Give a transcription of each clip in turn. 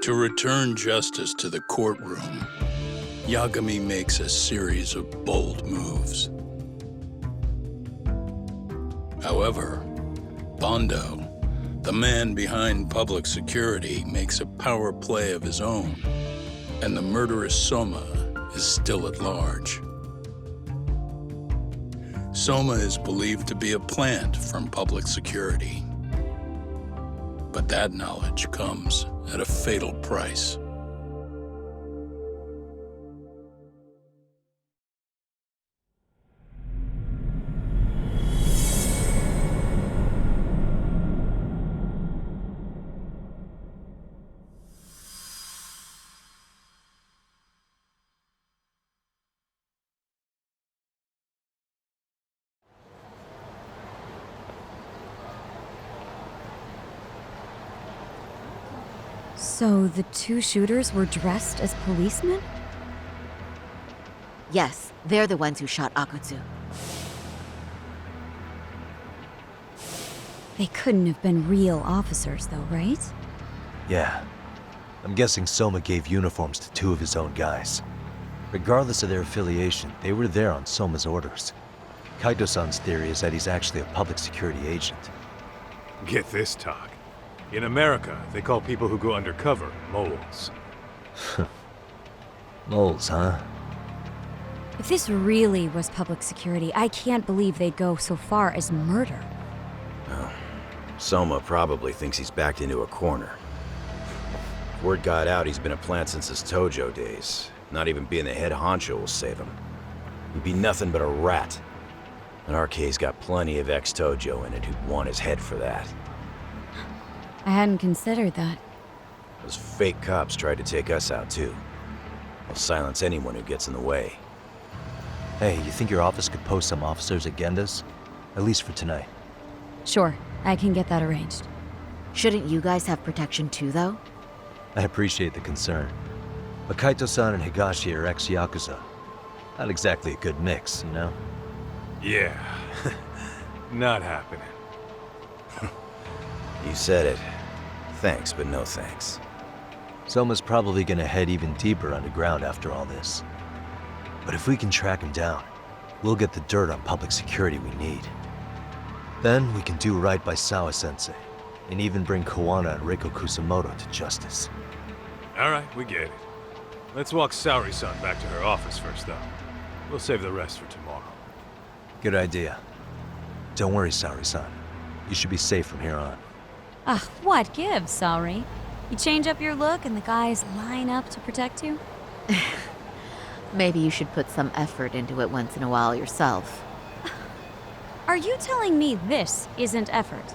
To return justice to the courtroom, Yagami makes a series of bold moves. However, Bondo, the man behind public security, makes a power play of his own, and the murderous Soma is still at large. Soma is believed to be a plant from public security. But that knowledge comes at a fatal price. So the two shooters were dressed as policemen? Yes, they're the ones who shot Akutsu. They couldn't have been real officers though, right? Yeah. I'm guessing Soma gave uniforms to two of his own guys. Regardless of their affiliation, they were there on Soma's orders. Kaito-san's theory is that he's actually a public security agent. Get this, talk. In America, they call people who go undercover moles. Moles, huh? If this really was public security, I can't believe they'd go so far as murder. Oh, Soma probably thinks he's backed into a corner. Word got out he's been a plant since his Tojo days. Not even being the head honcho will save him. He'd be nothing but a rat. And RK's got plenty of ex-Tojo in it who'd want his head for that. I hadn't considered that. Those fake cops tried to take us out too. They'll silence anyone who gets in the way. Hey, you think your office could post some officers at Genda's? At least for tonight. Sure, I can get that arranged. Shouldn't you guys have protection too, though? I appreciate the concern. But Kaito-san and Higashi are ex-Yakuza. Not exactly a good mix, you know? Yeah. Not happening. You said it. Thanks, but no thanks. Soma's probably gonna head even deeper underground after all this. But if we can track him down, we'll get the dirt on public security we need. Then we can do right by Sawa-sensei, and even bring Kawana and Reiko Kusamoto to justice. Alright, we get it. Let's walk Saori-san back to her office first, though. We'll save the rest for tomorrow. Good idea. Don't worry, Saori-san. You should be safe from here on. What gives, Saori? You change up your look and the guys line up to protect you? Maybe you should put some effort into it once in a while yourself. Are you telling me this isn't effort?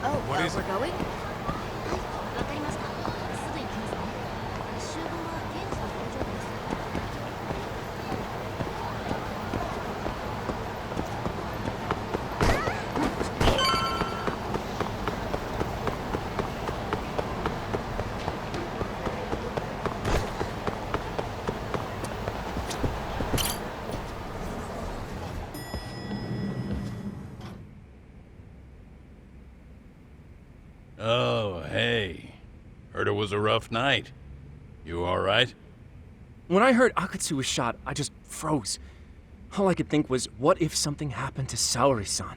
Oh, What is we're it? going? Oh, hey. Heard it was a rough night. You all right? When I heard Akutsu was shot, I just froze. All I could think was, what if something happened to Saori-san?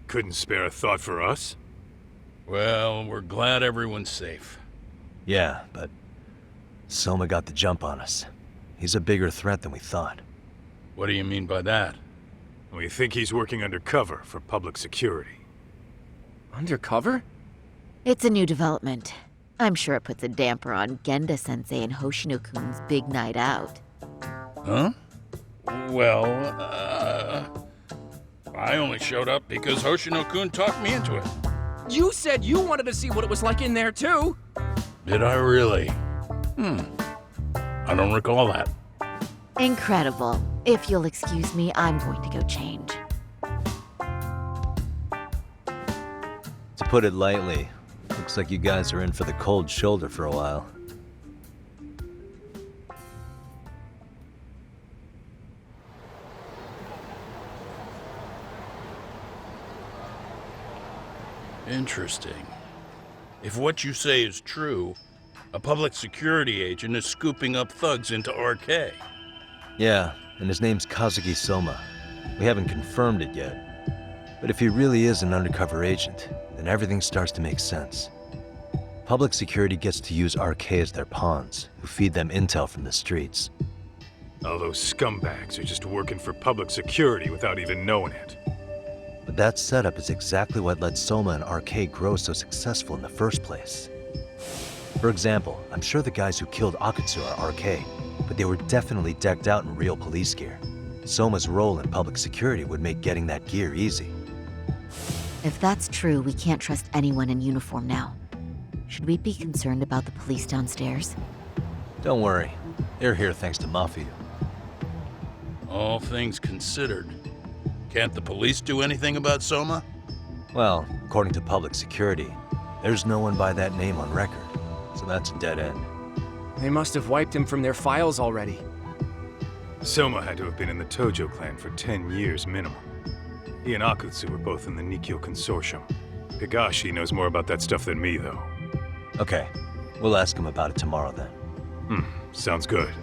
Couldn't spare a thought for us? Well, we're glad everyone's safe. Yeah, but Soma got the jump on us. He's a bigger threat than we thought. What do you mean by that? We think he's working undercover for public security. Undercover? It's a new development. I'm sure it puts a damper on Genda-sensei and Hoshino-kun's big night out. Huh? Well, I only showed up because Hoshino-kun talked me into it. You said you wanted to see what it was like in there, too! Did I really? I don't recall that. Incredible. If you'll excuse me, I'm going to go change. To put it lightly, looks like you guys are in for the cold shoulder for a while. Interesting. If what you say is true, a public security agent is scooping up thugs into RK. Yeah, and his name's Kazuki Soma. We haven't confirmed it yet. But if he really is an undercover agent, then everything starts to make sense. Public security gets to use RK as their pawns, who feed them intel from the streets. All those scumbags are just working for public security without even knowing it. But that setup is exactly what led Soma and RK grow so successful in the first place. For example, I'm sure the guys who killed Akutsu are RK, but they were definitely decked out in real police gear. Soma's role in public security would make getting that gear easy. If that's true, we can't trust anyone in uniform now. Should we be concerned about the police downstairs? Don't worry, they're here thanks to Mafia. All things considered, can't the police do anything about Soma? Well, according to public security, there's no one by that name on record, so that's a dead end. They must have wiped him from their files already. Soma had to have been in the Tojo clan for 10 years minimum. He and Akutsu were both in the Nikkyo Consortium. Higashi knows more about that stuff than me, though. Okay, we'll ask him about it tomorrow then. Sounds good.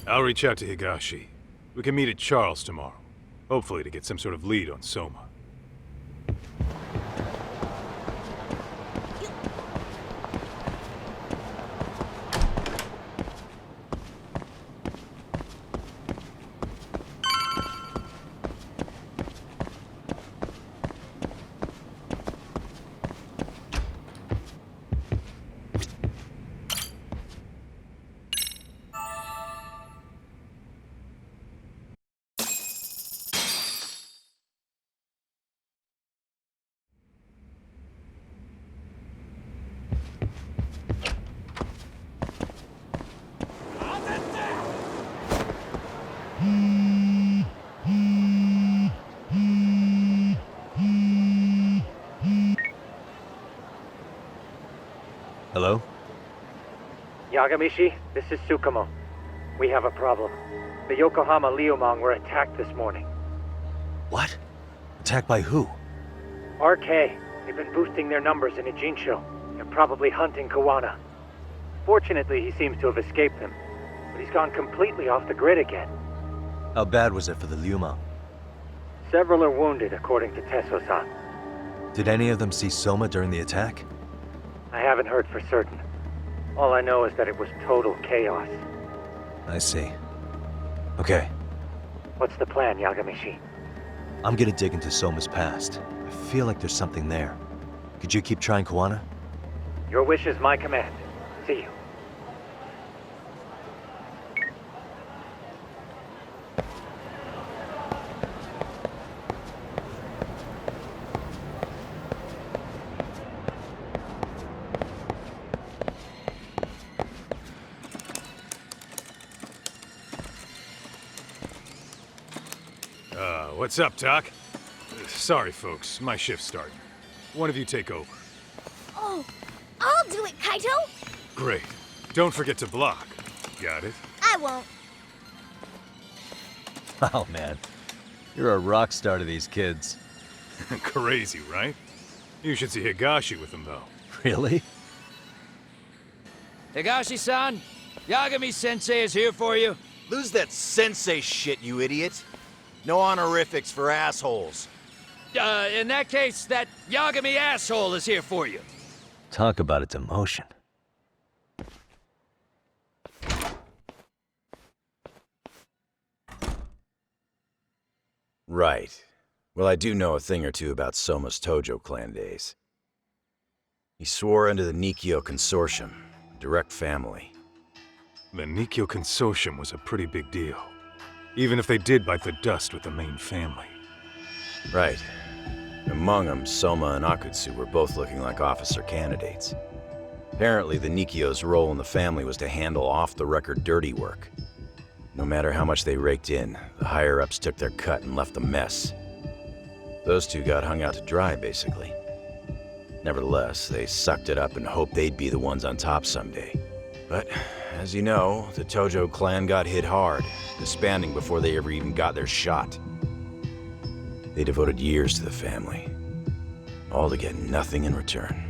I'll reach out to Higashi. We can meet at Charles tomorrow. Hopefully to get some sort of lead on Soma. Hello? Yagami, this is Tsukumo. We have a problem. The Yokohama Liumang were attacked this morning. What? Attacked by who? RK. They've been boosting their numbers in Ijincho. They're probably hunting Kawana. Fortunately, he seems to have escaped them, but he's gone completely off the grid again. How bad was it for the Liumang? Several are wounded, according to Tesso-san. Did any of them see Soma during the attack? I haven't heard for certain. All I know is that it was total chaos. I see. Okay, What's the plan, Yagami? I'm gonna dig into Soma's past. I feel like there's something there. Could you keep trying Kawana? Your wish is my command. See you. What's up, Doc? Sorry, folks. My shift's starting. One of you take over. Oh, I'll do it, Kaito! Great. Don't forget to block. Got it? I won't. Oh man, you're a rock star to these kids. Crazy, right? You should see Higashi with them, though. Really? Higashi-san, Yagami-sensei is here for you. Lose that sensei shit, you idiot. No honorifics for assholes. In that case, that Yagami asshole is here for you. Talk about a demotion. Right. Well, I do know a thing or two about Soma's Tojo clan days. He swore under the Nikkyo Consortium, a direct family. The Nikkyo Consortium was a pretty big deal. Even if they did bite the dust with the main family. Right. Among them, Soma and Akutsu were both looking like officer candidates. Apparently, the Nikkyo's role in the family was to handle off-the-record dirty work. No matter how much they raked in, the higher-ups took their cut and left a mess. Those two got hung out to dry, basically. Nevertheless, they sucked it up and hoped they'd be the ones on top someday. But, as you know, the Touto clan got hit hard, disbanding before they ever even got their shot. They devoted years to the family, all to get nothing in return.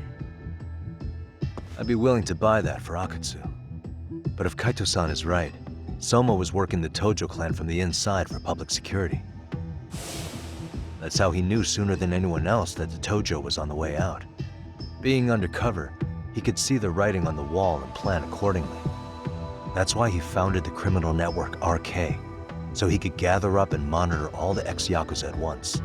I'd be willing to buy that for Akutsu. But if Kaito-san is right, Soma was working the Touto clan from the inside for public security. That's how he knew sooner than anyone else that the Touto was on the way out. Being undercover, he could see the writing on the wall and plan accordingly. That's why he founded the criminal network RK, so he could gather up and monitor all the ex-Yakuza at once.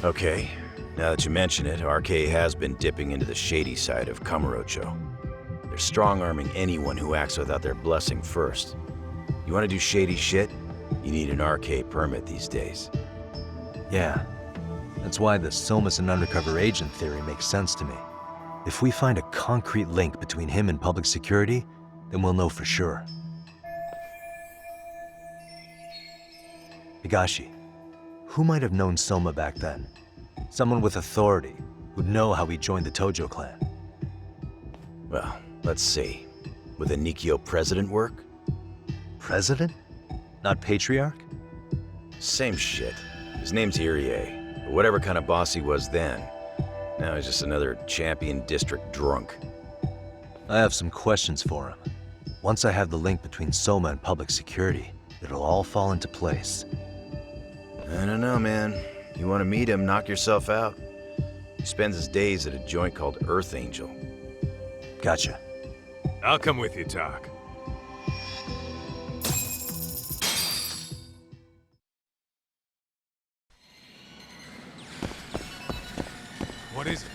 Okay, now that you mention it, RK has been dipping into the shady side of Kamurocho. They're strong-arming anyone who acts without their blessing first. You want to do shady shit? You need an RK permit these days. Yeah, that's why the Soma's an undercover agent theory makes sense to me. If we find a concrete link between him and public security, then we'll know for sure. Higashi, who might have known Soma back then? Someone with authority, who'd know how he joined the Touto clan. Well, let's see. Would the Nikkyo president work? President? Not patriarch? Same shit. His name's Irie, but whatever kind of boss he was then, now he's just another champion district drunk. I have some questions for him. Once I have the link between Soma and public security, it'll all fall into place. I don't know, man. You want to meet him, knock yourself out. He spends his days at a joint called Earth Angel. Gotcha. I'll come with you, Tak. What is it?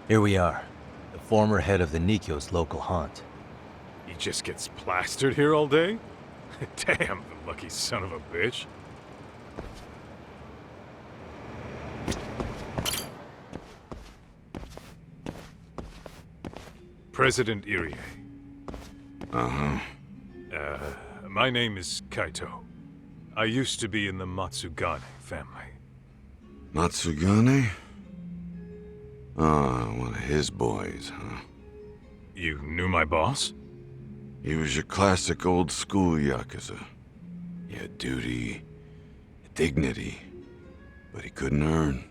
Here we are, the former head of the Nikkyo's local haunt. He just gets plastered here all day? Damn, the lucky son of a bitch. President Irie. Uh-huh. My name is Kaito. I used to be in the Matsugane family. Matsugane? Ah, one of his boys, huh? You knew my boss? He was your classic old school Yakuza. He had duty, dignity, but he couldn't earn.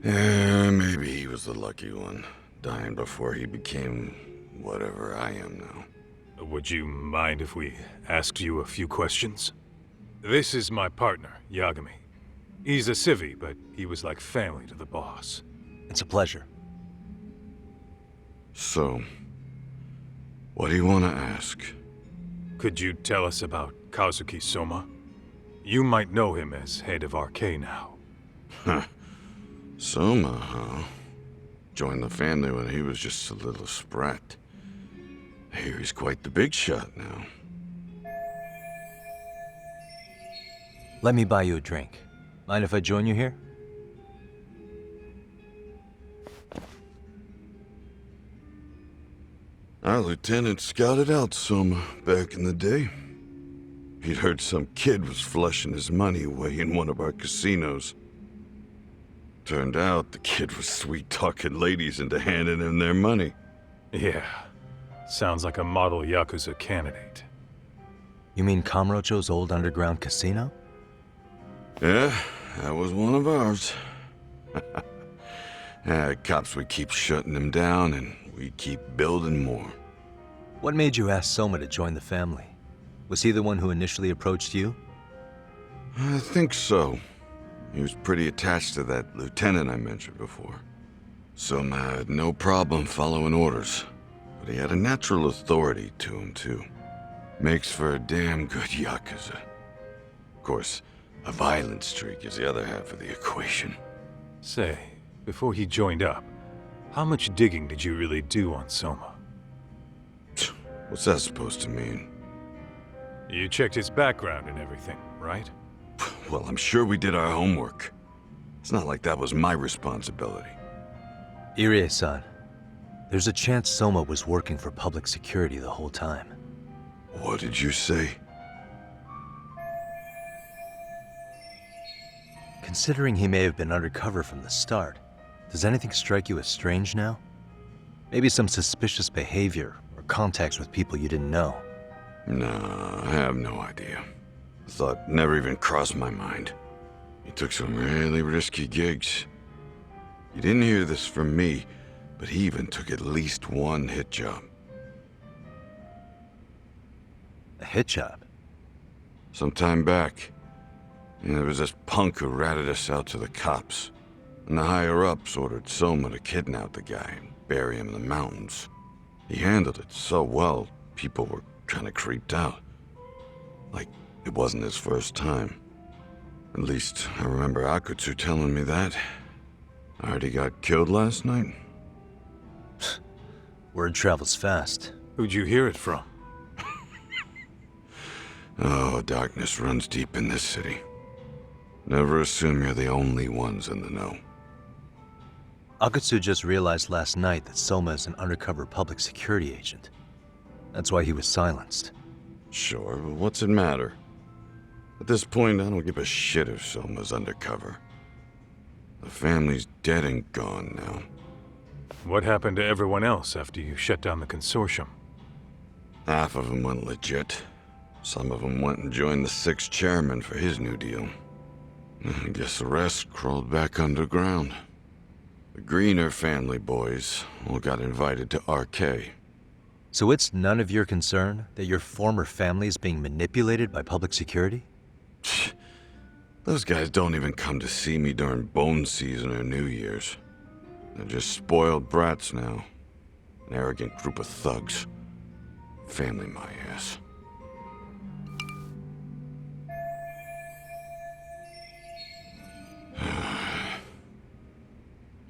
Yeah, maybe he was the lucky one, dying before he became whatever I am now. Would you mind if we asked you a few questions? This is my partner, Yagami. He's a civvy, but he was like family to the boss. It's a pleasure. So, what do you want to ask? Could you tell us about Kazuki Soma? You might know him as head of RK now. Huh. Soma, huh? Joined the family when he was just a little sprat. I hear he's quite the big shot now. Let me buy you a drink. Mind if I join you here? Our lieutenant scouted out Soma back in the day. He'd heard some kid was flushing his money away in one of our casinos. Turned out the kid was sweet-talking ladies into handing him their money. Yeah. Sounds like a model Yakuza candidate. You mean Kamurocho's old underground casino? Yeah, that was one of ours. Cops would keep shutting him down, and we'd keep building more. What made you ask Soma to join the family? Was he the one who initially approached you? I think so. He was pretty attached to that lieutenant I mentioned before. Soma had no problem following orders, but he had a natural authority to him, too. Makes for a damn good Yakuza. Of course, a violent streak is the other half of the equation. Say, before he joined up, how much digging did you really do on Soma? What's that supposed to mean? You checked his background and everything, right? Well, I'm sure we did our homework. It's not like that was my responsibility. Irie-san, There's a chance Soma was working for public security the whole time. What did you say? Considering he may have been undercover from the start, does anything strike you as strange now? Maybe some suspicious behavior or contacts with people you didn't know? Nah, I have no idea. The thought never even crossed my mind. He took some really risky gigs. You didn't hear this from me, but he even took at least one hit job. A hit job? Some time back, there was this punk who ratted us out to the cops. And the higher-ups ordered Soma to kidnap the guy and bury him in the mountains. He handled it so well, people were kinda creeped out. Like, it wasn't his first time. At least, I remember Akutsu telling me that. I heard he got killed last night. Word travels fast. Who'd you hear it from? Oh, darkness runs deep in this city. Never assume you're the only ones in the know. Akutsu just realized last night that Soma is an undercover public security agent. That's why he was silenced. Sure, but what's it matter? At this point, I don't give a shit if Soma's undercover. The family's dead and gone now. What happened to everyone else after you shut down the consortium? Half of them went legit. Some of them went and joined the 6th chairman for his new deal. I guess the rest crawled back underground. The Greener family boys all got invited to RK. So it's none of your concern that your former family is being manipulated by public security? Those guys don't even come to see me during bone season or New Year's. They're just spoiled brats now. An arrogant group of thugs. Family my ass.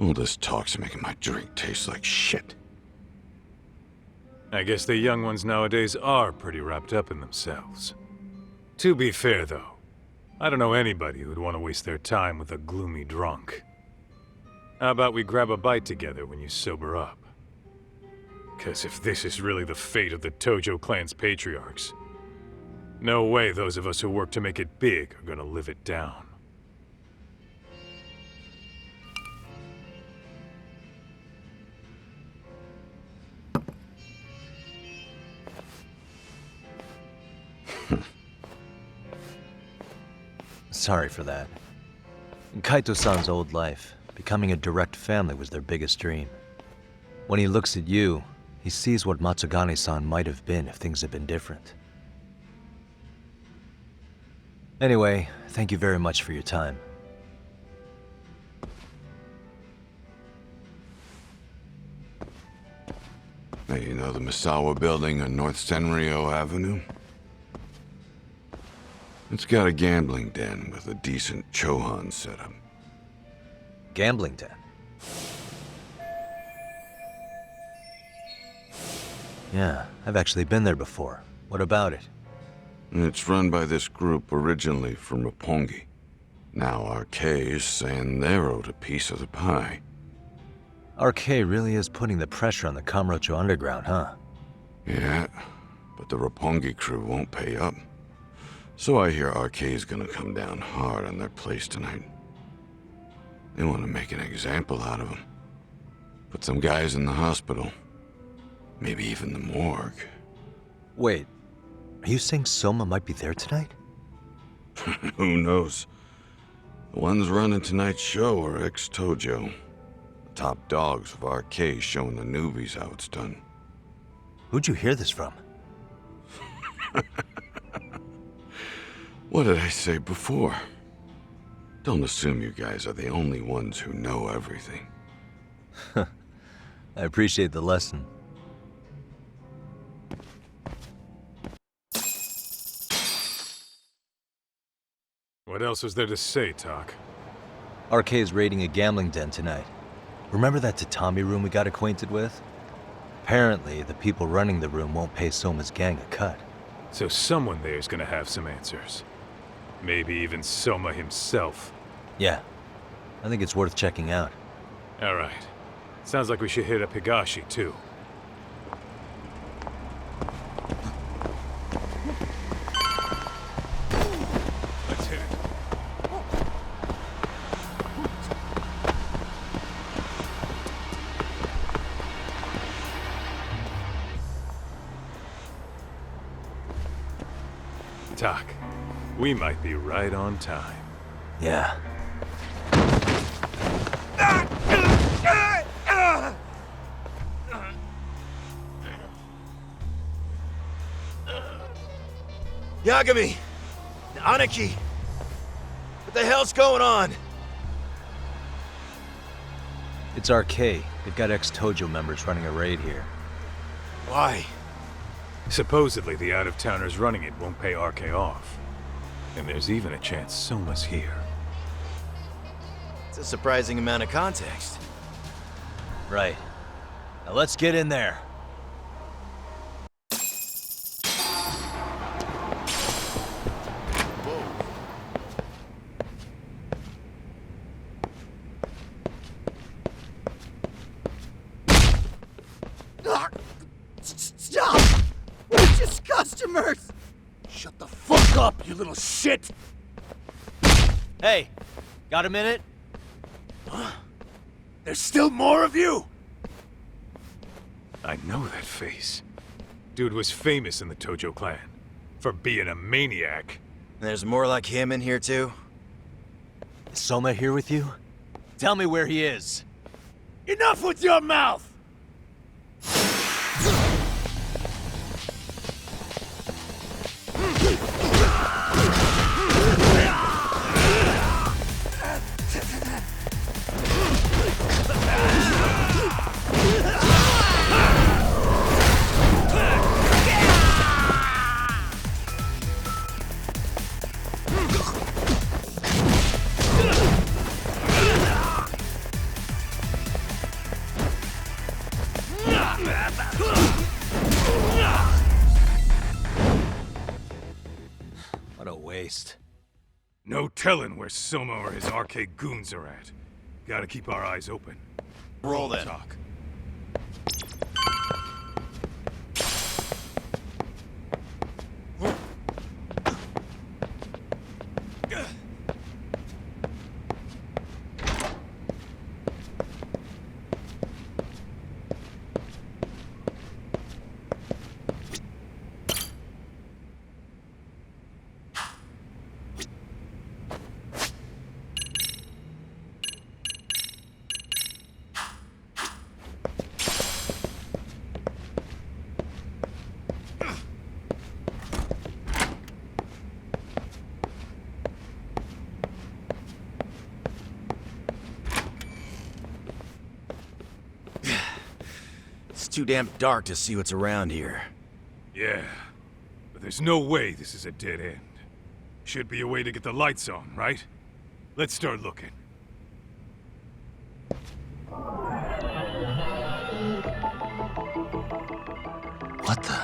All this talk's making my drink taste like shit. I guess the young ones nowadays are pretty wrapped up in themselves. To be fair, though, I don't know anybody who'd want to waste their time with a gloomy drunk. How about we grab a bite together when you sober up? 'Cause if this is really the fate of the Tojo clan's patriarchs, no way those of us who work to make it big are gonna live it down. Sorry for that. In Kaito-san's old life, becoming a direct family was their biggest dream. When he looks at you, he sees what Matsugane-san might have been if things had been different. Anyway, thank you very much for your time. Hey, you know the Misawa building on North Senryo Avenue? It's got a gambling den with a decent chohan setup. Gambling den? Yeah, I've actually been there before. What about it? It's run by this group originally from Roppongi. Now RK is saying they're owed a piece of the pie. RK really is putting the pressure on the Kamurocho Underground, huh? Yeah, but the Roppongi crew won't pay up. So I hear RK is gonna come down hard on their place tonight. They want to make an example out of them. Put some guys in the hospital. Maybe even the morgue. Wait, are you saying Soma might be there tonight? Who knows? The ones running tonight's show are ex-Tojo. The top dogs of RK showing the newbies how it's done. Who'd you hear this from? What did I say before? Don't assume you guys are the only ones who know everything. I appreciate the lesson. What else is there to say, Talk? RK is raiding a gambling den tonight. Remember that Tatami room we got acquainted with? Apparently, the people running the room won't pay Soma's gang a cut. So someone there's gonna have some answers. Maybe even Soma himself. Yeah, I think it's worth checking out. All right. Sounds like we should hit up Higashi, too. Let's hit it. Tak, we might be right on time. Yeah. Yagami! Aniki! What the hell's going on? It's RK. They've got ex-Tojo members running a raid here. Why? Supposedly, the out-of-towners running it won't pay RK off. And there's even a chance Soma's here. It's a surprising amount of context. Right. Now let's get in there. Stop! We're just customers! Shut the fuck up, you little shit! Hey, got a minute? There's still more of you? I know that face. Dude was famous in the Tojo clan. For being a maniac. There's more like him in here, too? Is Soma here with you? Tell me where he is. Enough with your mouth! What a waste. No telling where Soma or his RK goons are at. Gotta keep our eyes open. Roll then. Talk. It's too damn dark to see what's around here. Yeah, but there's no way this is a dead end. Should be a way to get the lights on, right? Let's start looking. What the?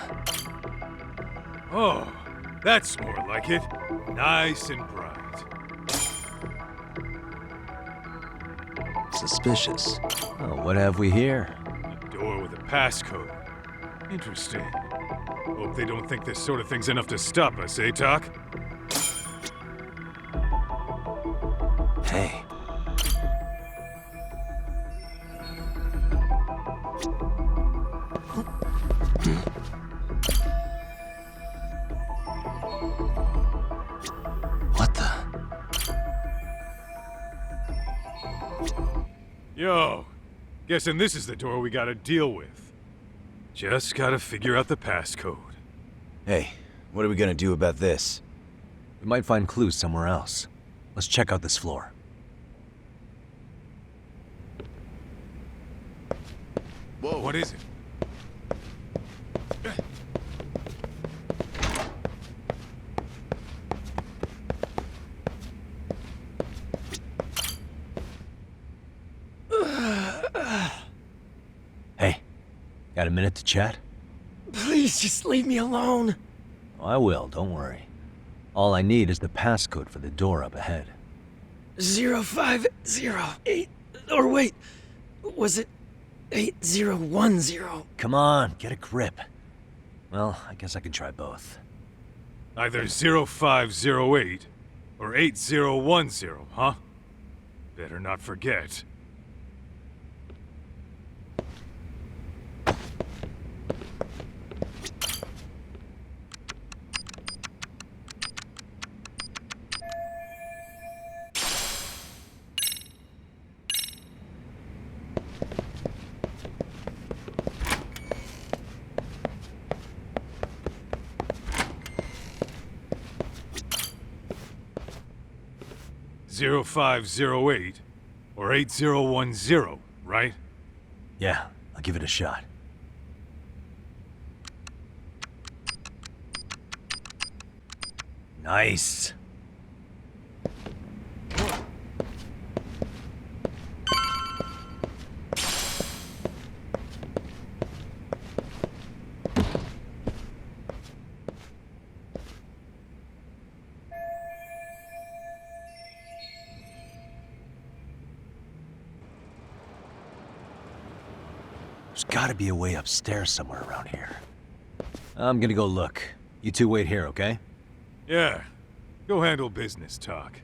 Oh, that's more like it. Nice and bright. Suspicious. Oh, what have we here? A door with a passcode. Interesting. Hope they don't think this sort of thing's enough to stop us, eh, Tak? Hey. What the? Yo, guessing this is the door we gotta deal with. Just gotta figure out the passcode. Hey, what are we gonna do about this? We might find clues somewhere else. Let's check out this floor. Whoa, what is it? Hey, got a minute to chat? Please just leave me alone. Oh, I will, don't worry. All I need is the passcode for the door up ahead. 0508. Or wait, was it 8010. Come on, get a grip. Well, I guess I can try both. Either 0508 or 8010, huh? Better not forget. Zero 0508 or 8010, right? Yeah, I'll give it a shot. Nice. There's gotta be a way upstairs somewhere around here. I'm gonna go look. You two wait here, okay? Yeah. Go handle business talk.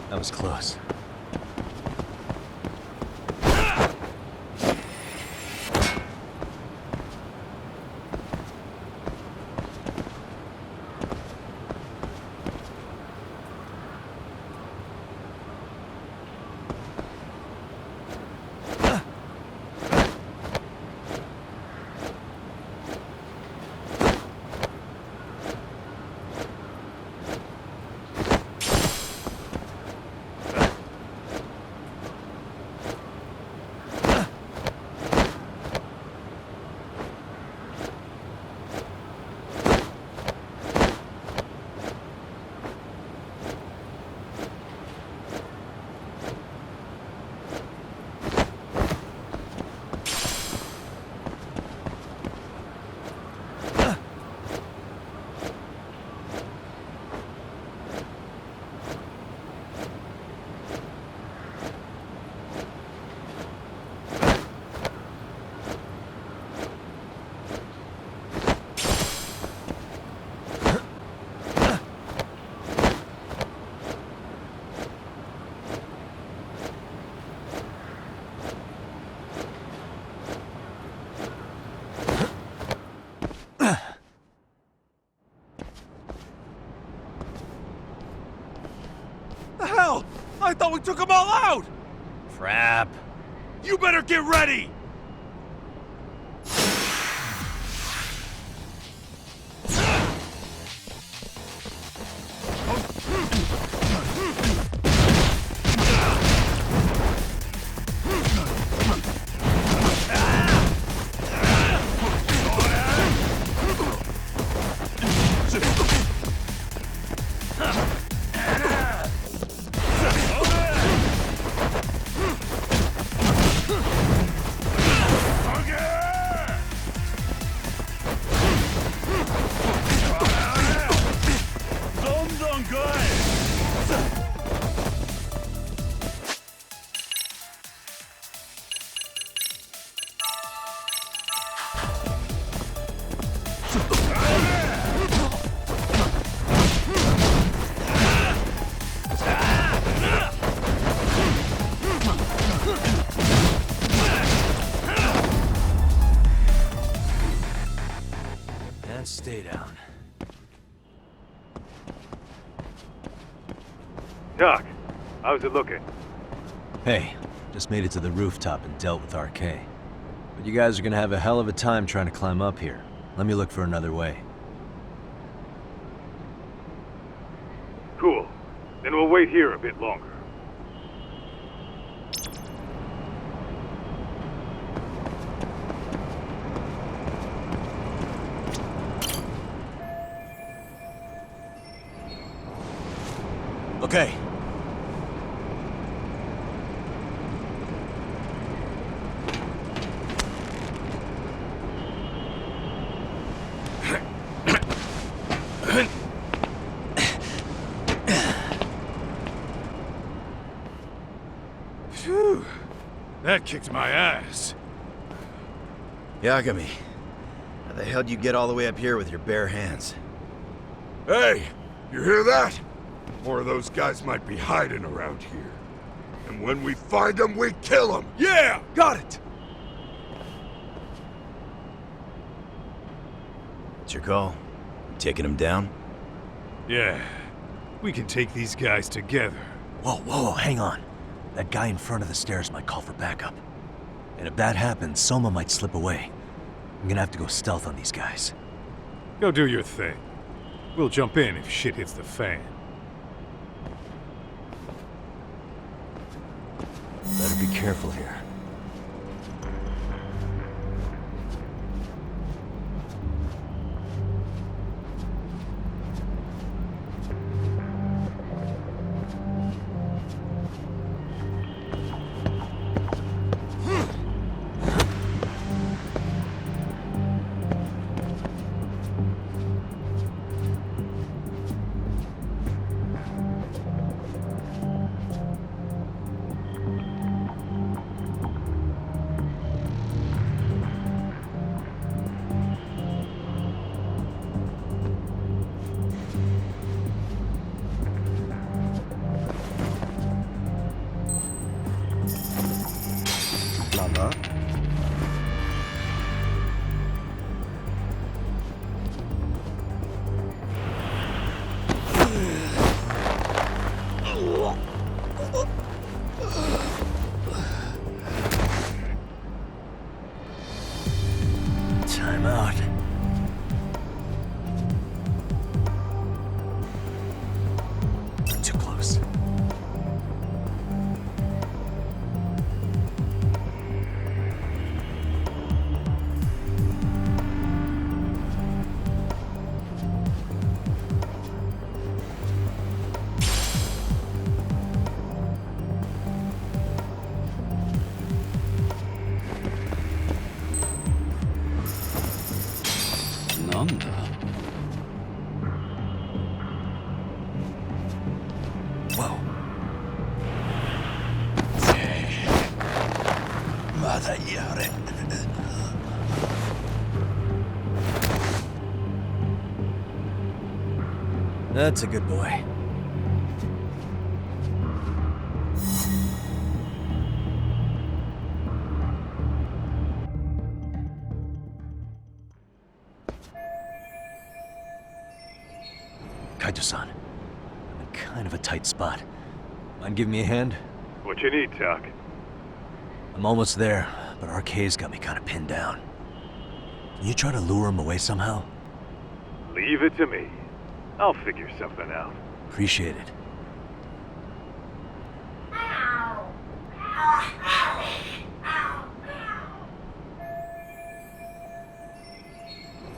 That was close. I thought we took them all out! Crap. You better get ready! And stay down. Doc, how's it looking? Hey, just made it to the rooftop and dealt with RK. But you guys are gonna have a hell of a time trying to climb up here. Let me look for another way. Cool. Then we'll wait here a bit longer. Okay. Phew. That kicked my ass. Yagami, how the hell do you get all the way up here with your bare hands? Hey, you hear that? More of those guys might be hiding around here. And when we find them, we kill them! Yeah! Got it! It's your call. You taking them down? Yeah. We can take these guys together. Whoa, hang on. That guy in front of the stairs might call for backup. And if that happens, Soma might slip away. I'm gonna have to go stealth on these guys. Go do your thing. We'll jump in if shit hits the fan. Better be careful here. Time out. Too close. Whoa. That's a good boy. Kaito-san, I'm in kind of a tight spot. Mind giving me a hand? What you need, Tuck? I'm almost there, but RK's got me kind of pinned down. Can you try to lure him away somehow? Leave it to me. I'll figure something out. Appreciate it.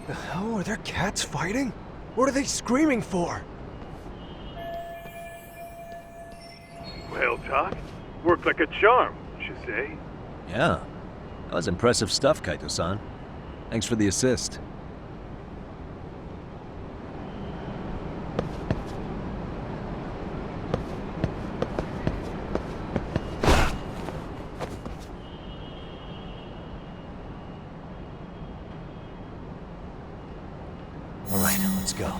The hell? Are there cats fighting? What are they screaming for? Well, Tuck, worked like a charm, would you say? Yeah. That was impressive stuff, Kaito-san. Thanks for the assist. All right, let's go.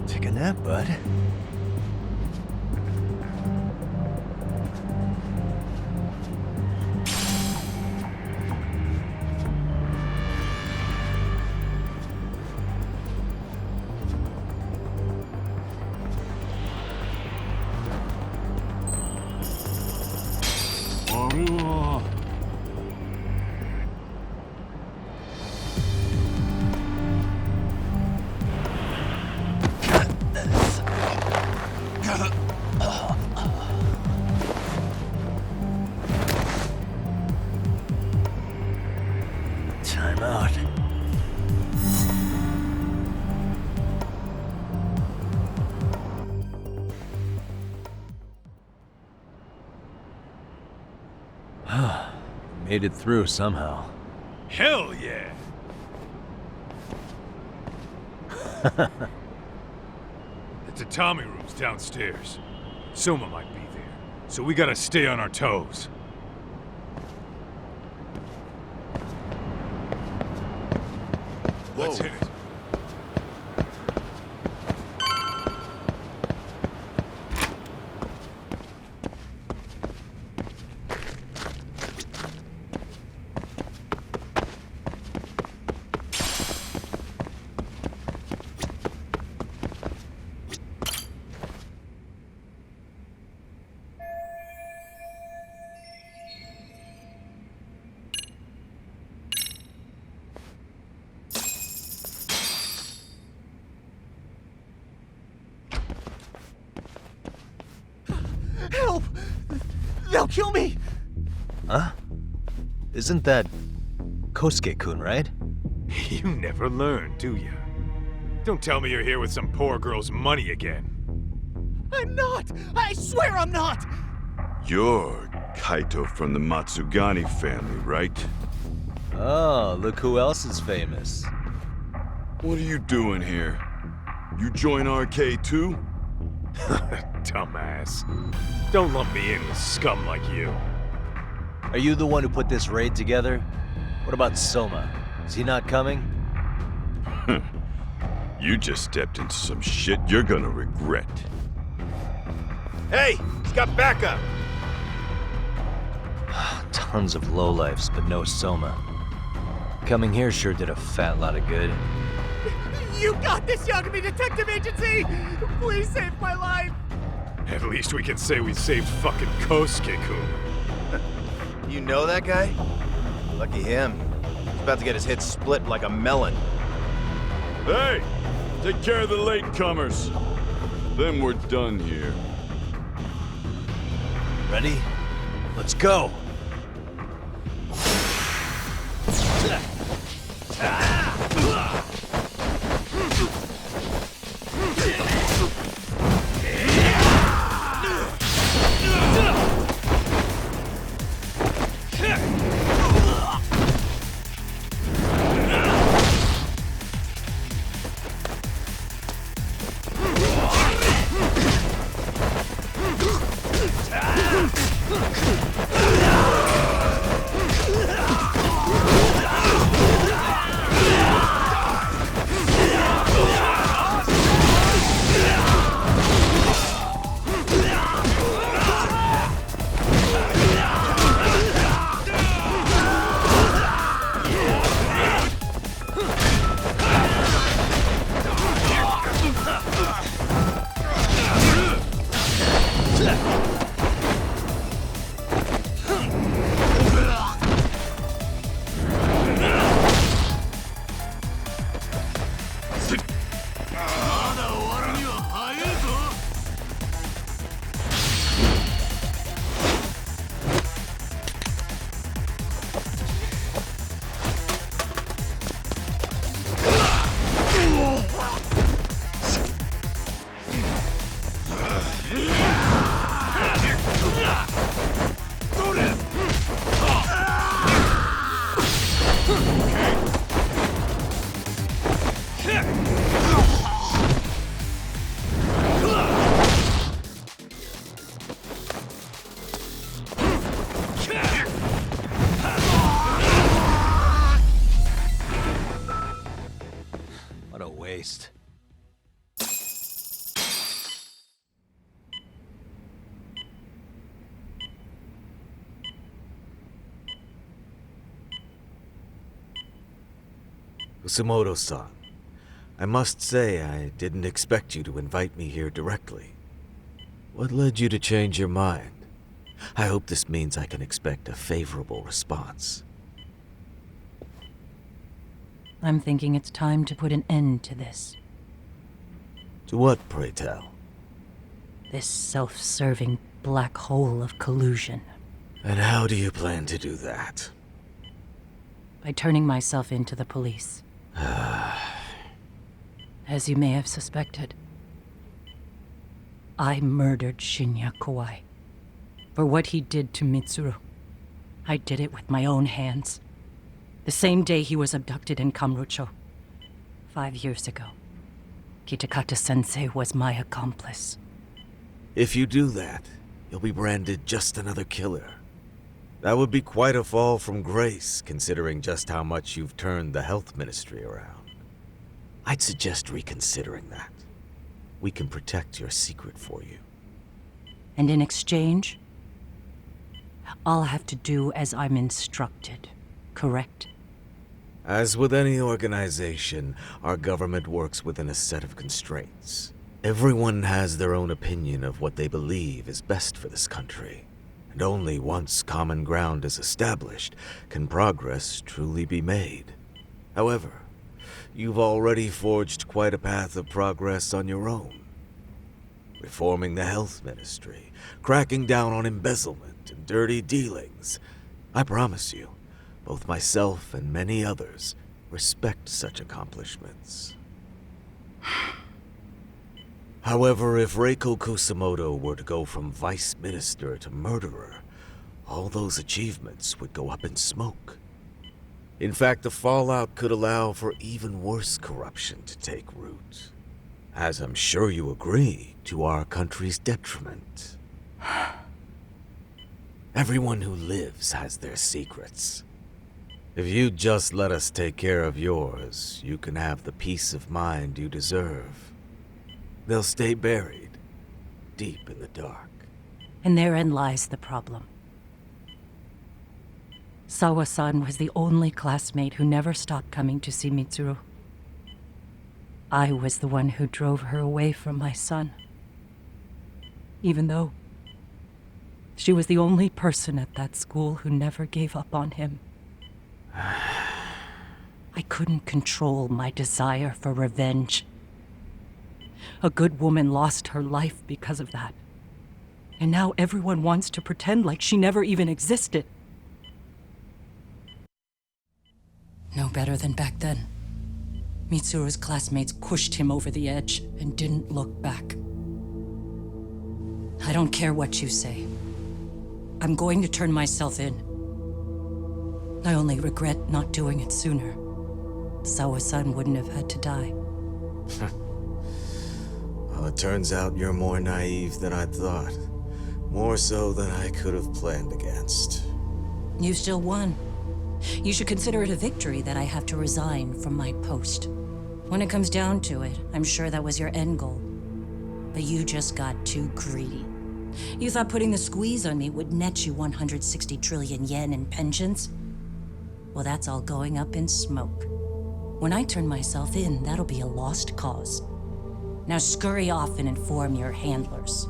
Take a nap, bud. Time out. Made it through somehow. Hell yeah! The Tatami room's downstairs. Soma might be there, so we gotta stay on our toes. Let's hit it. Help! They'll kill me! Huh? Isn't that Kosuke-kun, right? You never learn, do you? Don't tell me you're here with some poor girl's money again. I'm not! I swear I'm not! You're Kaito from the Matsugani family, right? Oh, look who else is famous. What are you doing here? You join RK too? Dumbass. Don't lump me in with scum like you. Are you the one who put this raid together? What about Soma? Is he not coming? You just stepped into some shit you're gonna regret. Hey! He's got backup! Tons of lowlifes, but no Soma. Coming here sure did a fat lot of good. You got this, Yagami Detective Agency! Please save my life! At least we can say we saved fucking Kosuke-kun. You know that guy? Lucky him. He's about to get his head split like a melon. Hey! Take care of the latecomers. Then we're done here. Ready? Let's go! waste. Kusumoto-san, I must say I didn't expect you to invite me here directly. What led you to change your mind? I hope this means I can expect a favorable response. I'm thinking it's time to put an end to this. To what, pray tell? This self-serving black hole of collusion. And how do you plan to do that? By turning myself in to the police. As you may have suspected, I murdered Shinya Kawai. For what he did to Mitsuru. I did it with my own hands. The same day he was abducted in Kamurocho. 5 years ago. Kitakata-sensei was my accomplice. If you do that, you'll be branded just another killer. That would be quite a fall from grace, considering just how much you've turned the health ministry around. I'd suggest reconsidering that. We can protect your secret for you. And in exchange, I'll have to do as I'm instructed, correct? As with any organization, our government works within a set of constraints. Everyone has their own opinion of what they believe is best for this country. And only once common ground is established can progress truly be made. However, you've already forged quite a path of progress on your own. Reforming the health ministry, cracking down on embezzlement and dirty dealings. I promise you, both myself and many others respect such accomplishments. However, if Reiko Kusumoto were to go from vice minister to murderer, all those achievements would go up in smoke. In fact, the fallout could allow for even worse corruption to take root. As I'm sure you agree, to our country's detriment. Everyone who lives has their secrets. If you'd just let us take care of yours, you can have the peace of mind you deserve. They'll stay buried, deep in the dark. And therein lies the problem. Sawa-san was the only classmate who never stopped coming to see Mitsuru. I was the one who drove her away from my son. Even though she was the only person at that school who never gave up on him. I couldn't control my desire for revenge. A good woman lost her life because of that. And now everyone wants to pretend like she never even existed. No better than back then. Mitsuru's classmates pushed him over the edge and didn't look back. I don't care what you say. I'm going to turn myself in. I only regret not doing it sooner. Sawa-san wouldn't have had to die. Well, it turns out you're more naive than I thought. More so than I could have planned against. You still won. You should consider it a victory that I have to resign from my post. When it comes down to it, I'm sure that was your end goal. But you just got too greedy. You thought putting the squeeze on me would net you 160 trillion yen in pensions? Well, that's all going up in smoke. When I turn myself in, that'll be a lost cause. Now scurry off and inform your handlers.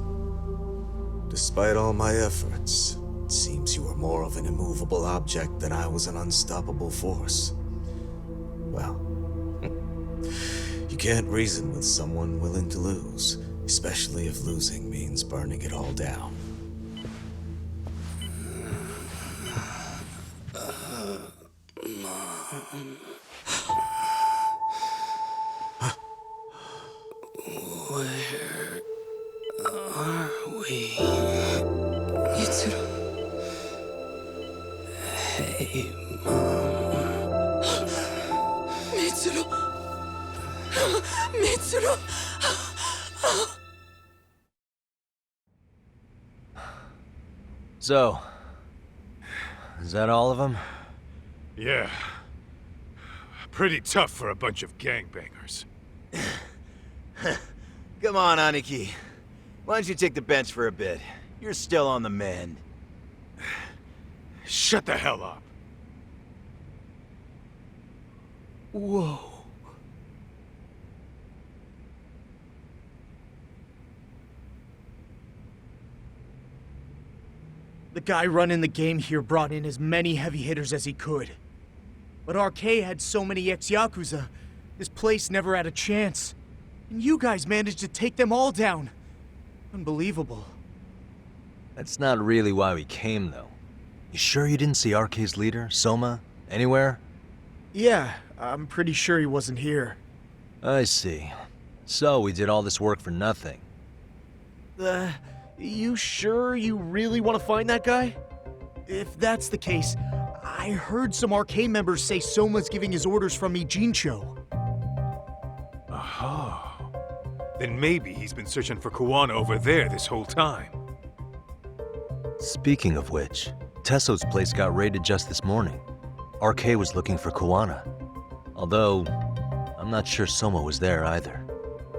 Despite all my efforts, it seems you were more of an immovable object than I was an unstoppable force. Well, you can't reason with someone willing to lose, especially if losing means burning it all down. Where are we? Mitsuru. Hey, Mom. Mitsuru! Mitsuru! So, is that all of them? Yeah. Pretty tough for a bunch of gangbangers. Come on, Aniki. Why don't you take the bench for a bit? You're still on the mend. Shut the hell up. Whoa. The guy running the game here brought in as many heavy hitters as he could. But RK had so many ex-Yakuza, this place never had a chance. And you guys managed to take them all down. Unbelievable. That's not really why we came, though. You sure you didn't see RK's leader, Soma, anywhere? Yeah, I'm pretty sure he wasn't here. I see. So we did all this work for nothing. You sure you really want to find that guy? If that's the case, I heard some RK members say Soma's giving his orders from Ijincho. Aha. Then maybe he's been searching for Kuwana over there this whole time. Speaking of which, Tesso's place got raided just this morning. RK was looking for Kuwana. Although, I'm not sure Soma was there either.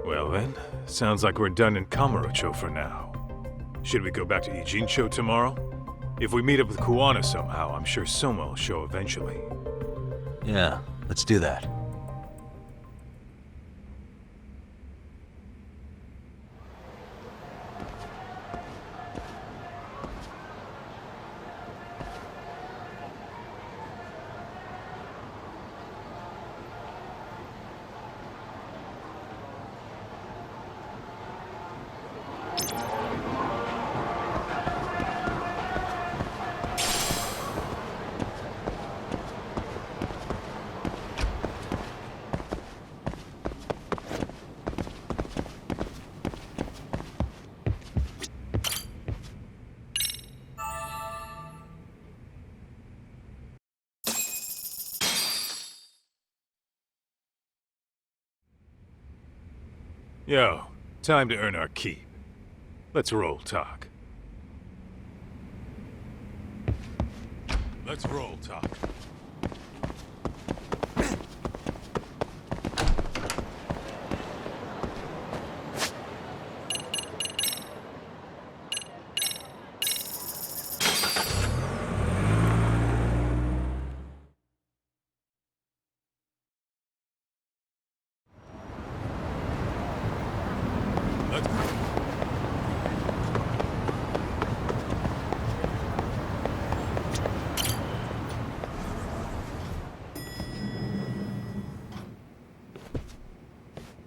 Well then, sounds like we're done in Kamurocho for now. Should we go back to Ijincho tomorrow? If we meet up with Kuwana somehow, I'm sure Soma will show eventually. Yeah, let's do that. Yo, time to earn our keep. Let's roll talk. Let's roll talk.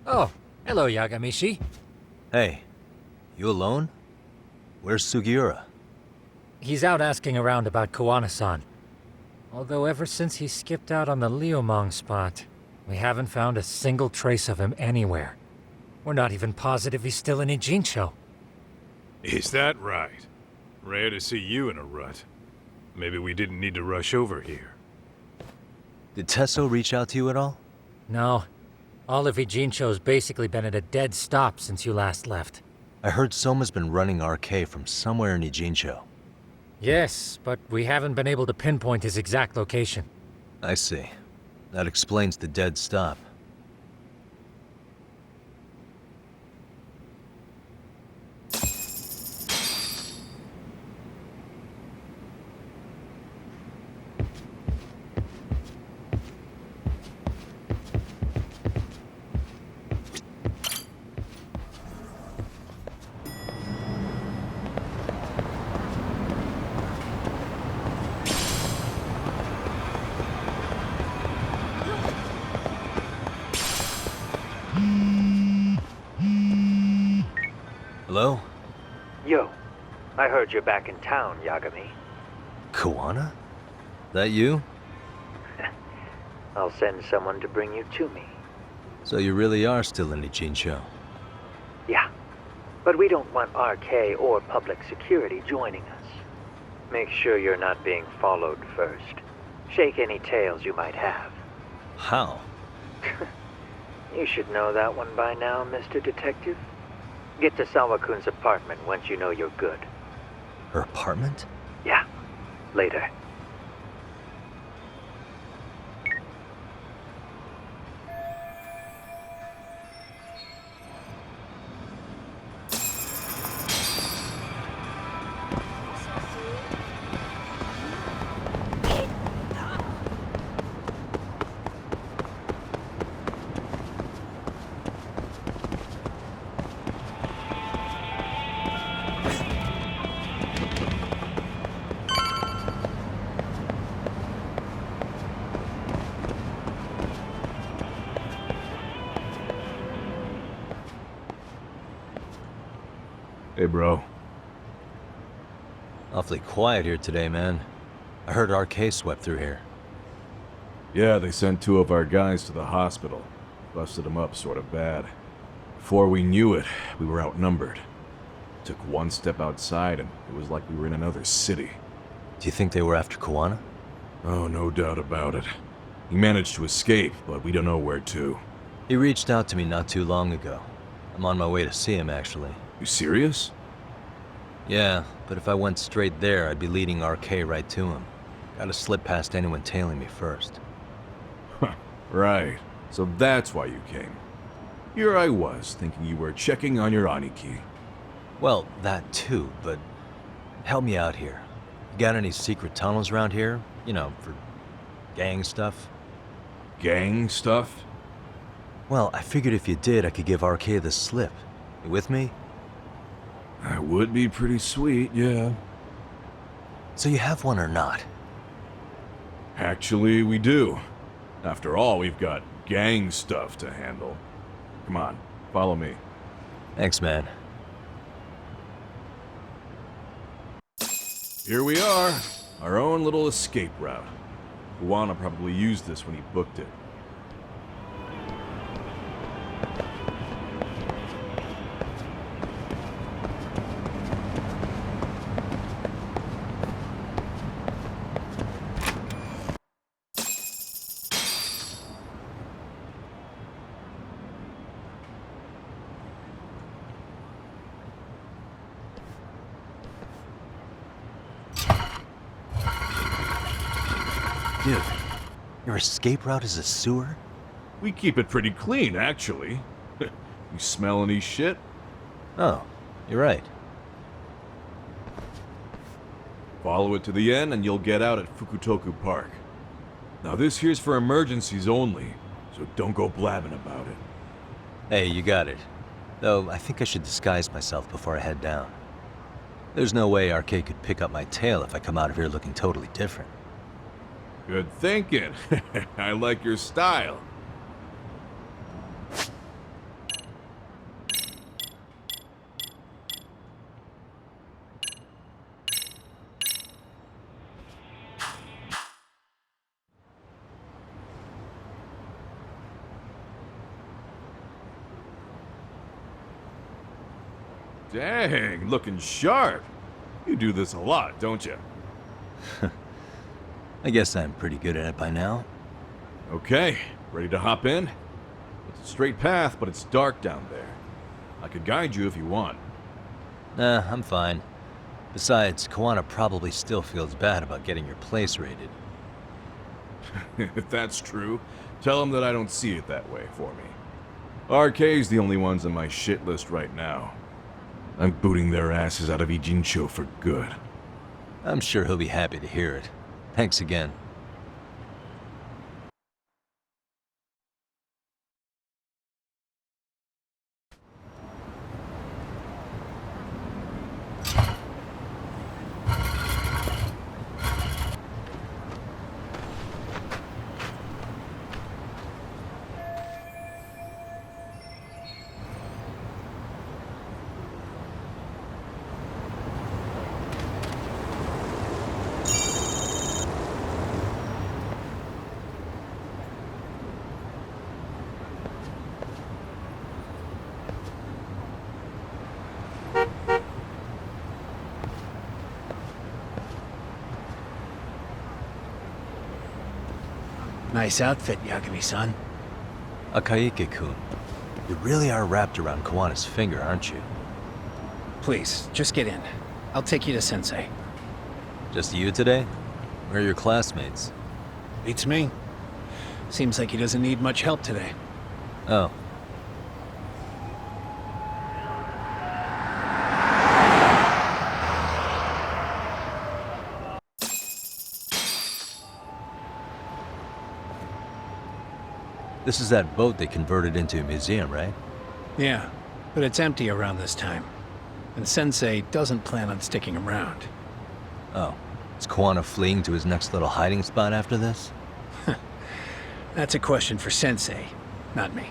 Oh, hello, Yagami-shi. Hey, you alone? Where's Sugiura? He's out asking around about Kuwana-san. Although ever since he skipped out on the Liumang spot, we haven't found a single trace of him anywhere. We're not even positive he's still in Ijincho. Is that right? Rare to see you in a rut. Maybe we didn't need to rush over here. Did Tesso reach out to you at all? No. All of Ijincho's basically been at a dead stop since you last left. I heard Soma's been running RK from somewhere in Ijincho. Yes, but we haven't been able to pinpoint his exact location. I see. That explains the dead stop. Hello? Yo, I heard you're back in town, Yagami. Kuwana? That you? I'll send someone to bring you to me. So you really are still in Ijincho? Yeah, but we don't want RK or public security joining us. Make sure you're not being followed first. Shake any tails you might have. How? You should know that one by now, Mr. Detective. Get to Sawa-kun's apartment once you know you're good. Her apartment? Yeah, later. Hey, bro. Awfully quiet here today, man. I heard RK swept through here. Yeah, they sent 2 of our guys to the hospital. Busted them up sort of bad. Before we knew it, we were outnumbered. Took one step outside and it was like we were in another city. Do you think they were after Kawana? Oh, no doubt about it. He managed to escape, but we don't know where to. He reached out to me not too long ago. I'm on my way to see him, actually. You serious? Yeah, but if I went straight there, I'd be leading RK right to him. Gotta slip past anyone tailing me first. Right. So that's why you came. Here I was, thinking you were checking on your Aniki. Well, that too, but help me out here. You got any secret tunnels around here? You know, for gang stuff? Gang stuff? Well, I figured if you did, I could give RK the slip. You with me? That would be pretty sweet, yeah. So you have one or not? Actually, we do. After all, we've got gang stuff to handle. Come on, follow me. Thanks, man. Here we are, our own little escape route. Kawana probably used this when he booked it. Dude, your escape route is a sewer? We keep it pretty clean, actually. You smell any shit? Oh, you're right. Follow it to the end and you'll get out at Fukutoku Park. Now this here's for emergencies only, so don't go blabbing about it. Hey, you got it. Though, I think I should disguise myself before I head down. There's no way RK could pick up my tail if I come out of here looking totally different. Good thinking. I like your style. Dang, looking sharp. You do this a lot, don't you? I guess I'm pretty good at it by now. Okay, ready to hop in? It's a straight path, but it's dark down there. I could guide you if you want. Nah, I'm fine. Besides, Kawana probably still feels bad about getting your place raided. If that's true, tell him that I don't see it that way for me. RK's the only ones on my shit list right now. I'm booting their asses out of Ijincho for good. I'm sure he'll be happy to hear it. Thanks again. Nice outfit, Yagami-san. Akaike-kun, you really are wrapped around Kawana's finger, aren't you? Please, just get in. I'll take you to Sensei. Just you today? Where are your classmates? Beats me. Seems like he doesn't need much help today. Oh. This is that boat they converted into a museum, right? Yeah, but it's empty around this time. And Sensei doesn't plan on sticking around. Oh. Is Kawana fleeing to his next little hiding spot after this? That's a question for Sensei, not me.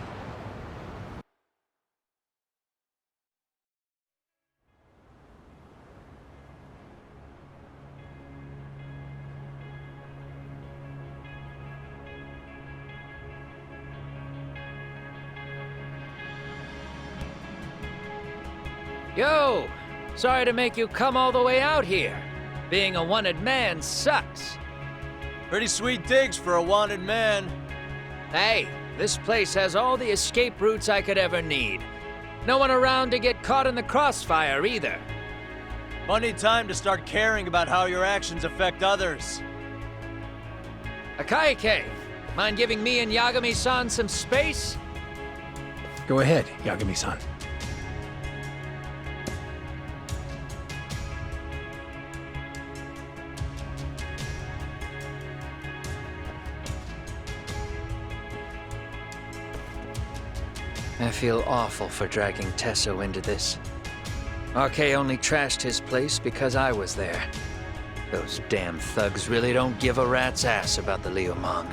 Yo! Sorry to make you come all the way out here. Being a wanted man sucks. Pretty sweet digs for a wanted man. Hey, this place has all the escape routes I could ever need. No one around to get caught in the crossfire either. Funny time to start caring about how your actions affect others. Akaike, mind giving me and Yagami-san some space? Go ahead, Yagami-san. I feel awful for dragging Tesso into this. RK only trashed his place because I was there. Those damn thugs really don't give a rat's ass about the Liumang.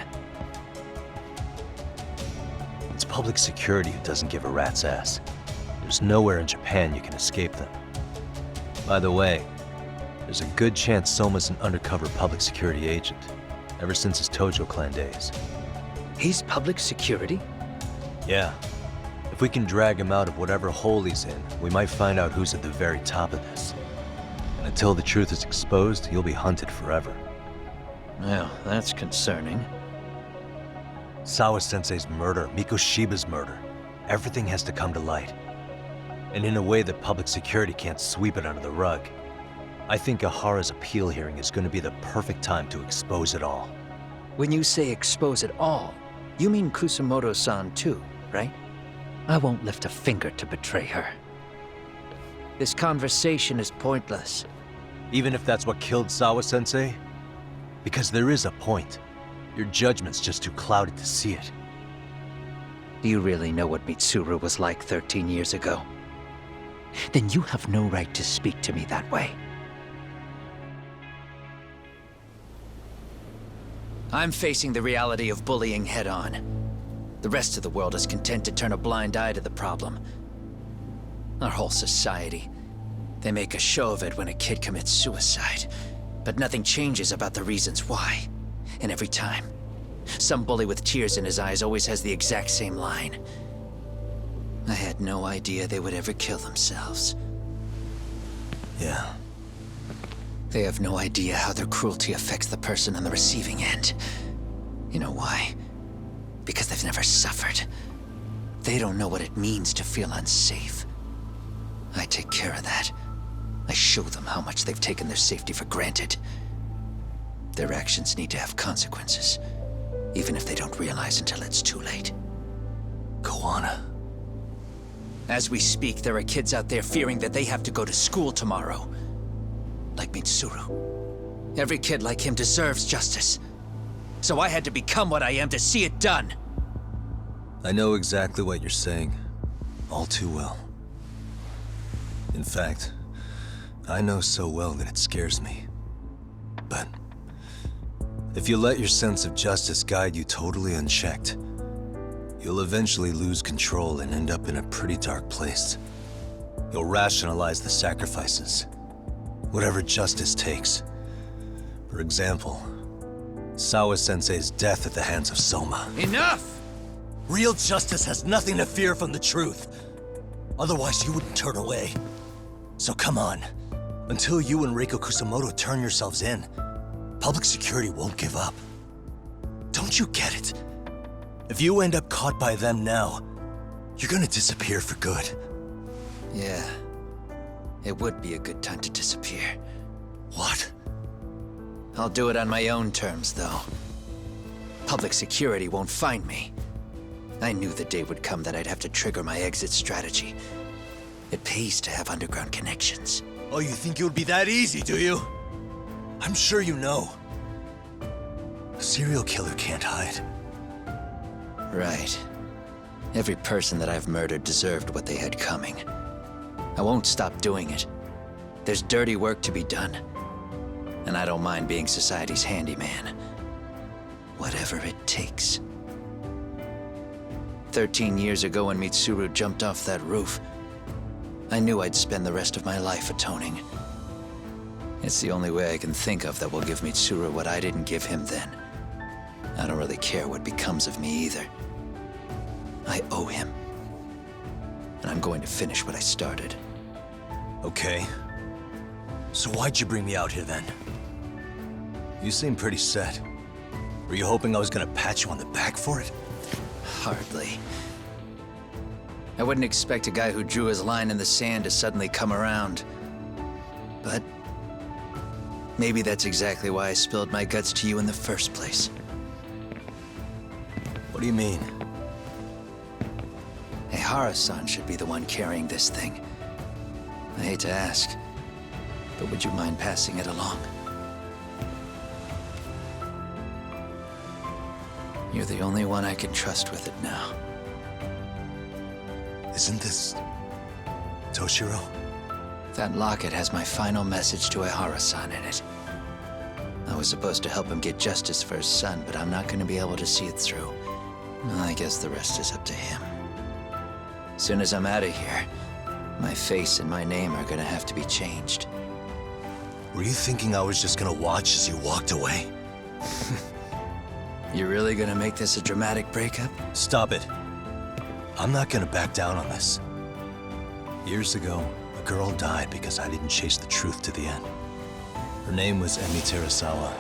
It's public security who doesn't give a rat's ass. There's nowhere in Japan you can escape them. By the way, there's a good chance Soma's an undercover public security agent, ever since his Tojo clan days. He's public security? Yeah. If we can drag him out of whatever hole he's in, we might find out who's at the very top of this. And until the truth is exposed, he'll be hunted forever. Well, that's concerning. Sawa-sensei's murder, Mikoshiba's murder. Everything has to come to light. And in a way that public security can't sweep it under the rug. I think Ahara's appeal hearing is going to be the perfect time to expose it all. When you say expose it all, you mean Kusumoto-san too, right? I won't lift a finger to betray her. This conversation is pointless. Even if that's what killed Sawa-sensei? Because there is a point. Your judgment's just too clouded to see it. Do you really know what Mitsuru was like 13 years ago? Then you have no right to speak to me that way. I'm facing the reality of bullying head-on. The rest of the world is content to turn a blind eye to the problem. Our whole society. They make a show of it when a kid commits suicide. But nothing changes about the reasons why. And every time, some bully with tears in his eyes always has the exact same line. I had no idea they would ever kill themselves. Yeah. They have no idea how their cruelty affects the person on the receiving end. You know why? Because they've never suffered. They don't know what it means to feel unsafe. I take care of that. I show them how much they've taken their safety for granted. Their actions need to have consequences, even if they don't realize until it's too late. Koana. As we speak, there are kids out there fearing that they have to go to school tomorrow. Like Mitsuru. Every kid like him deserves justice. So I had to become what I am to see it done. I know exactly what you're saying. All too well. In fact, I know so well that it scares me. But if you let your sense of justice guide you totally unchecked, you'll eventually lose control and end up in a pretty dark place. You'll rationalize the sacrifices, whatever justice takes. For example, Sawa-sensei's death at the hands of Soma. Enough! Real justice has nothing to fear from the truth. Otherwise, you wouldn't turn away. So come on. Until you and Reiko Kusumoto turn yourselves in, public security won't give up. Don't you get it? If you end up caught by them now, you're gonna disappear for good. Yeah. It would be a good time to disappear. What? I'll do it on my own terms, though. Public security won't find me. I knew the day would come that I'd have to trigger my exit strategy. It pays to have underground connections. Oh, you think it would be that easy, do you? I'm sure you know. A serial killer can't hide. Right. Every person that I've murdered deserved what they had coming. I won't stop doing it. There's dirty work to be done. And I don't mind being society's handyman. Whatever it takes. 13 years ago when Mitsuru jumped off that roof, I knew I'd spend the rest of my life atoning. It's the only way I can think of that will give Mitsuru what I didn't give him then. I don't really care what becomes of me either. I owe him. And I'm going to finish what I started. Okay. So why'd you bring me out here then? You seem pretty set. Were you hoping I was gonna pat you on the back for it? Hardly. I wouldn't expect a guy who drew his line in the sand to suddenly come around. But maybe that's exactly why I spilled my guts to you in the first place. What do you mean? Hara-san should be the one carrying this thing. I hate to ask, but would you mind passing it along? You're the only one I can trust with it now. Isn't this... Toshiro? That locket has my final message to Hara-san in it. I was supposed to help him get justice for his son, but I'm not going to be able to see it through. I guess the rest is up to him. Soon as I'm out of here, my face and my name are gonna have to be changed. Were you thinking I was just gonna watch as you walked away? You're really gonna make this a dramatic breakup? Stop it. I'm not gonna back down on this. Years ago, a girl died because I didn't chase the truth to the end. Her name was Emi Terasawa,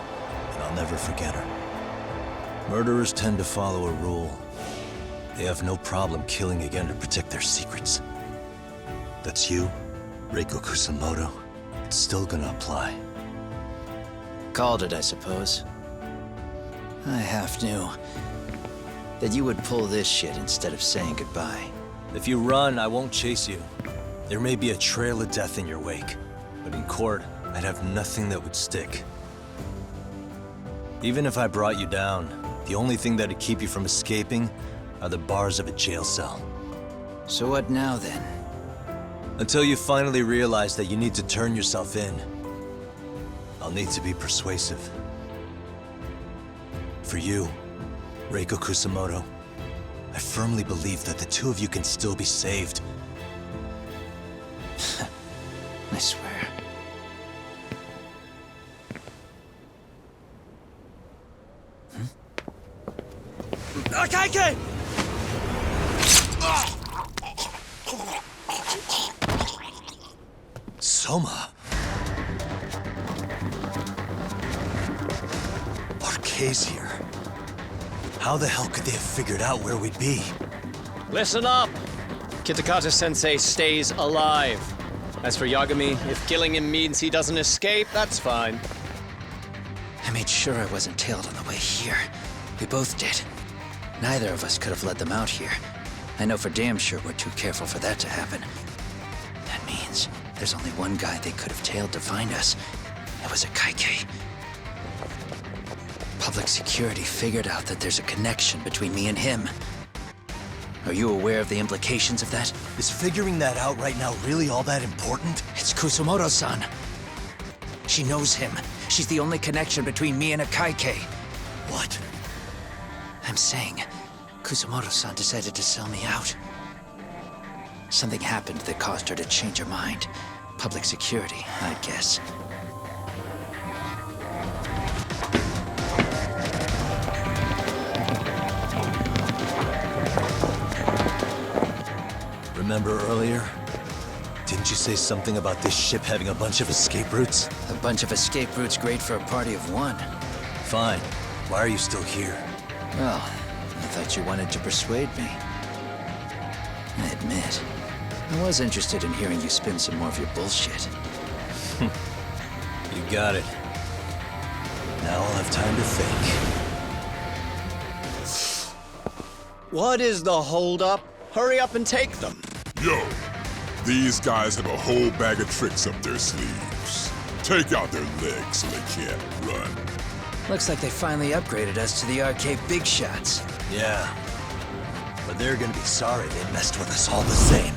and I'll never forget her. Murderers tend to follow a rule. They have no problem killing again to protect their secrets. That's you, Reiko Kusamoto. It's still gonna apply. Called it, I suppose. I half knew that you would pull this shit instead of saying goodbye. If you run, I won't chase you. There may be a trail of death in your wake, but in court, I'd have nothing that would stick. Even if I brought you down, the only thing that'd keep you from escaping are the bars of a jail cell. So what now, then? Until you finally realize that you need to turn yourself in, I'll need to be persuasive. For you, Reiko Kusamoto, I firmly believe that the two of you can still be saved. I swear. Akaike! Soma? Arcade's here. How the hell could they have figured out where we'd be? Listen up! Kitakata-sensei stays alive. As for Yagami, if killing him means he doesn't escape, that's fine. I made sure I wasn't tailed on the way here. We both did. Neither of us could have led them out here. I know for damn sure we're too careful for that to happen. That means there's only one guy they could have tailed to find us. It was a Kaike. Public security figured out that there's a connection between me and him. Are you aware of the implications of that? Is figuring that out right now really all that important? It's Kusamoto-san. She knows him. She's the only connection between me and a Kaike. What? I'm saying, Kusamoto-san decided to sell me out. Something happened that caused her to change her mind. Public security, I'd guess. Remember earlier? Didn't you say something about this ship having a bunch of escape routes? A bunch of escape routes great for a party of one. Fine. Why are you still here? Well, I thought you wanted to persuade me. I admit, I was interested in hearing you spin some more of your bullshit. You got it. Now I'll have time to think. What is the holdup? Hurry up and take them. Yo, these guys have a whole bag of tricks up their sleeves. Take out their legs so they can't run. Looks like they finally upgraded us to the arcade big shots. Yeah. But they're gonna be sorry they messed with us all the same.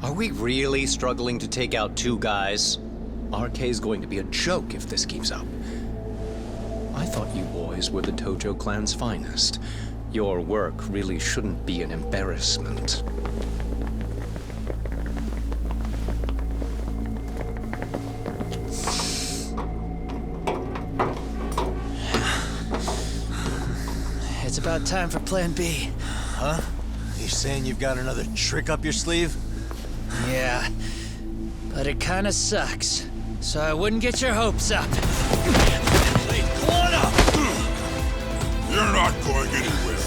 Are we really struggling to take out two guys? RK's going to be a joke if this keeps up. I thought you boys were the Touto clan's finest. Your work really shouldn't be an embarrassment. It's about time for Plan B. Huh? You saying you've got another trick up your sleeve? Yeah, but it kinda sucks. So I wouldn't get your hopes up. You're not going anywhere.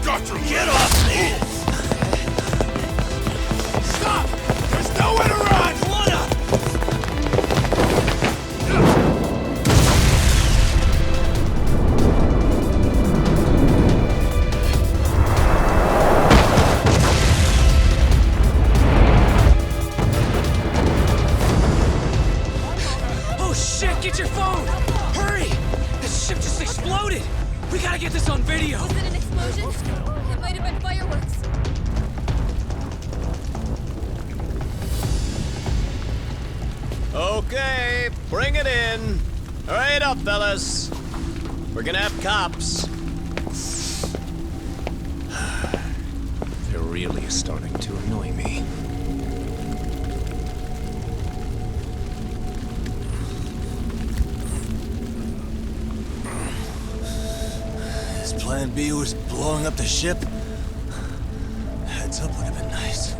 Got to Get off me! Stop! There's nowhere to run! Get your phone! Hurry! The ship just exploded! We gotta get this on video! Was it an explosion? It might have been fireworks. Okay, bring it in. Hurry it up, fellas. We're gonna have cops. They're really starting to annoy me. Plan B was blowing up the ship? Heads up would have been nice.